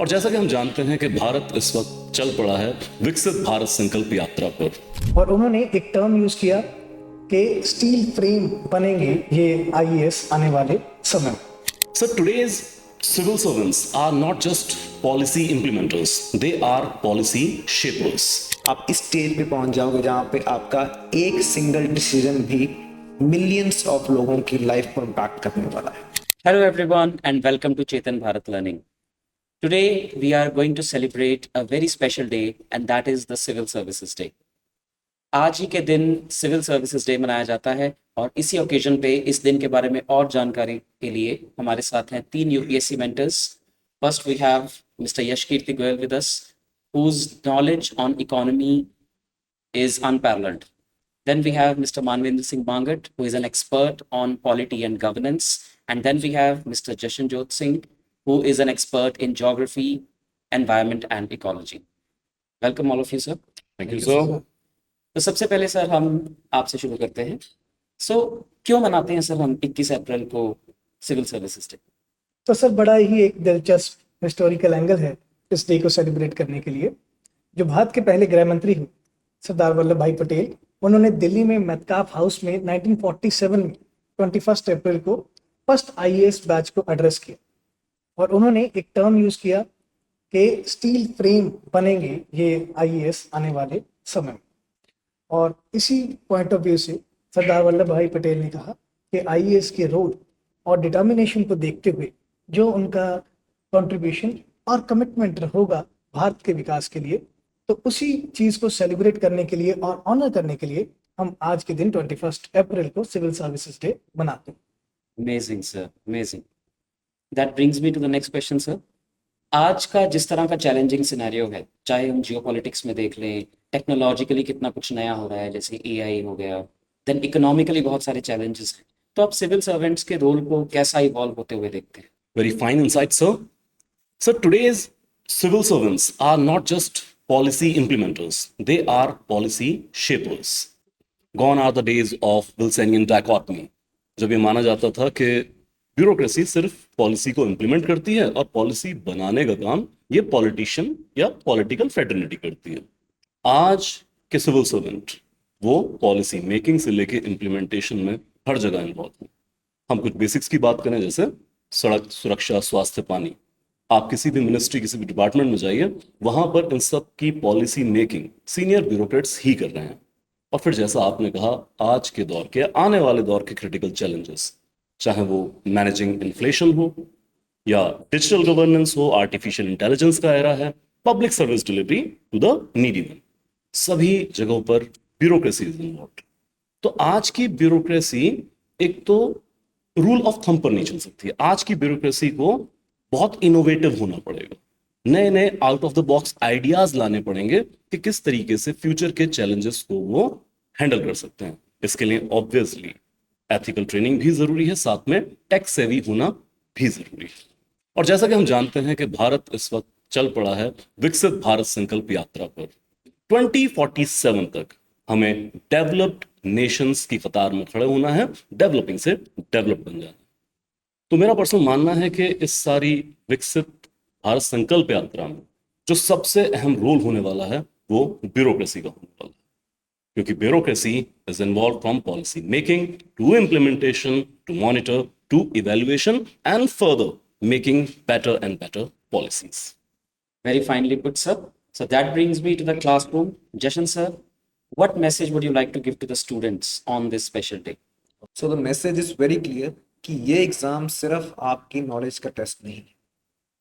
और जैसा कि हम जानते हैं कि भारत इस वक्त चल पड़ा है विकसित भारत संकल्प यात्रा पर। और उन्होंने एक टर्म यूज किया कि स्टील फ्रेम बनेंगे ये आईएएस आने वाले समय में। So today's civil servants are not just policy implementers, they are policy shapers. आप इस स्टेज पे पहुंच जाओगे जहां पे आपका एक सिंगल डिसीजन भी मिलियंस ऑफ लोगों की लाइफ को इम्पैक्ट करने वाला है। Hello, everyone, and welcome to Chetan Bharat Learning. Today, we are going to celebrate a very special day, and that is the Civil Services Day. आज ही के दिन सिविल सर्विसेज डे मनाया जाता है और इसी ओकेजन पे इस दिन के बारे में और जानकारी के लिए हमारे साथ हैं तीन UPSC mentors. First we have mister Yash Kirti Goyal with us, whose knowledge on economy is unparalleled. Then we have Mr. Manvendra Singh Bangat, who is an expert on polity and governance. And then we have Mr. Jashanjot Singh, who is an expert in geography, environment, and ecology. Welcome all of you, sir. Thank you, sir. तो सबसे पहले sir हम आपसे शुरू करते हैं. क्यों मनाते हैं सर हम 21 अप्रैल को सिविल सर्विसेज डे? तो सर बड़ा ही एक दिलचस्प हिस्टोरिकल एंगल है इस डे को सेलिब्रेट करने के लिए. जो भारत के पहले गृह मंत्री हुए सरदार वल्लभ भाई पटेल, उन्होंने दिल्ली में मेटकाफ हाउस में 1947 में 21 अप्रैल को फर्स्ट आईएएस बैच को एड्रेस किया और उन्होंने एक टर्म यूज किया कि स्टील फ्रेम बनेंगे ये आईएएस आने वाले समय में. और इसी पॉइंट ऑफ व्यू से सरदार वल्लभ भाई पटेल ने कहा कि आईएएस के रोल और डिटर्मिनेशन को देखते हुए जो उनका कंट्रीब्यूशन और कमिटमेंट होगा भारत के विकास के लिए, तो उसी चीज को सेलिब्रेट करने के लिए और ऑनर करने के लिए हम आज के दिन 21 अप्रैल को सिविल सर्विसेज डे मनाते हैं. Amazing sir, amazing. That brings me to the next question sir. आज का जिस तरह का चैलेंजिंग सिनेरियो है, चाहे हम जियोपॉलिटिक्स में देख लें, टेक्नोलॉजिकली कितना कुछ नया हो रहा है, जैसे एआई हो गया, देन इकोनॉमिकली बहुत सारे चैलेंजेस हैं, तो आप सिविल सर्वेंट्स के रोल को कैसा इवॉल्व होते हुए देखते हैं? Very fine insight, sir. So today's civil servants are not just policy implementers, they are policy shapers. Gone are the days of Wilsonian dichotomy, जब ये माना जाता था कि ब्यूरोक्रेसी सिर्फ पॉलिसी को इंप्लीमेंट करती है और पॉलिसी बनाने का काम ये पॉलिटिशियन या पॉलिटिकल फेटर्निटी करती है. आज के सिविल सर्वेंट वो पॉलिसी मेकिंग से लेके इम्प्लीमेंटेशन में हर जगह इन्वॉल्व हैं. हम कुछ बेसिक्स की बात करें, जैसे सड़क सुरक्षा, स्वास्थ्य, पानी. आप किसी भी मिनिस्ट्री, किसी भी डिपार्टमेंट में जाइए, वहां पर इन सब की पॉलिसी मेकिंग सीनियर ब्यूरोक्रेट्स ही कर रहे हैं. और फिर जैसा आपने कहा, आज के दौर के, आने वाले दौर के क्रिटिकल चैलेंजेस, चाहे वो मैनेजिंग इन्फ्लेशन हो या डिजिटल गवर्नेंस हो, आर्टिफिशियल इंटेलिजेंस का एरा है, public service delivery to the needy man, सभी जगहों पर ब्यूरोक्रेसी इज इन्वॉल्व. तो आज की ब्यूरोक्रेसी एक तो रूल ऑफ थंब पर नहीं चल सकती. आज की ब्यूरोक्रेसी को बहुत इनोवेटिव होना पड़ेगा, नए नए out of the box ideas लाने पड़ेंगे कि किस तरीके से फ्यूचर के चैलेंजेस को वो हैंडल कर सकते हैं. इसके लिए ऑब्वियसली एथिकल ट्रेनिंग भी जरूरी है, साथ में टेक सेवी होना भी जरूरी है. और जैसा कि हम जानते हैं कि भारत इस वक्त चल पड़ा है विकसित भारत संकल्प यात्रा पर. 2047 तक हमें डेवलप्ड नेशंस की कतार में खड़े होना है, डेवलपिंग से डेवलप बन जाना है. तो मेरा पर्सनल मानना है कि इस सारी विकसित भारत संकल्प यात्रा में जो सबसे अहम रोल होने वाला है वो ब्यूरोक्रेसी का होने वाला है, क्योंकि bureaucracy is involve from policy making to implementation to monitor to evaluation and further making better and better policies. Very finely put, sir. So that brings me to the classroom. Jashan sir, what message would you like to give to the students on this special day? So the message is very clear कि ये exam सिर्फ आपकी knowledge का test नहीं है.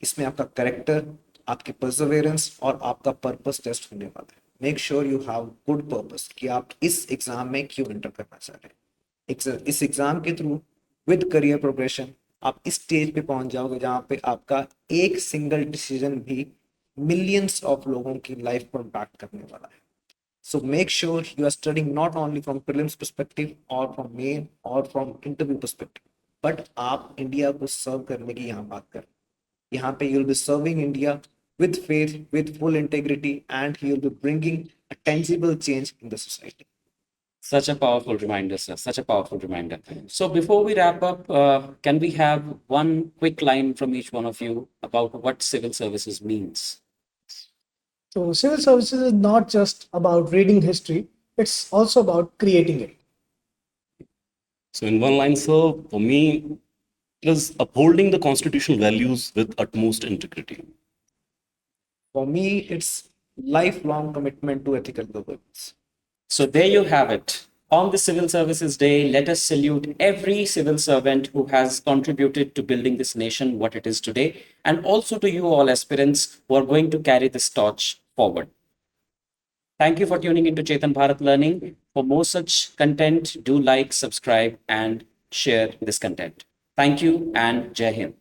इसमें आपका character, आपकी परसिवियरेंस और आपका पर्पस टेस्ट होने वाला है. Make sure you have good purpose कि आप इस एग्जाम में क्यों एंटर करना चाह रहे हैं. इस एग्जाम के थ्रू विद करियर प्रोग्रेशन आप इस स्टेज पे पहुंच जाओगे जहां पे आपका एक सिंगल डिसीजन भी मिलियंस ऑफ लोगों की लाइफ को इम्पैक्ट करने वाला है. So make sure you are studying not only from prelims perspective or from main or from interview perspective, but आप इंडिया को सर्व करने की यहाँ बात कर. यहाँ पे you'll be serving India with faith, with full integrity, and you'll be bringing a tangible change in the society. Such a powerful reminder, sir. Such a powerful reminder. So before we wrap up, can we have one quick line from each one of you about what civil services means? So civil services is not just about reading history, it's also about creating it. So, in one line, sir, for me, it is upholding the constitutional values with utmost integrity. For me, it's lifelong commitment to ethical governance. So there you have it. On the Civil Services Day, let us salute every civil servant who has contributed to building this nation what it is today, and also to you all aspirants who are going to carry this torch forward. Thank you for tuning into Chetan Bharat Learning. For more such content, do like, subscribe, and share this content. Thank you and Jai Hind.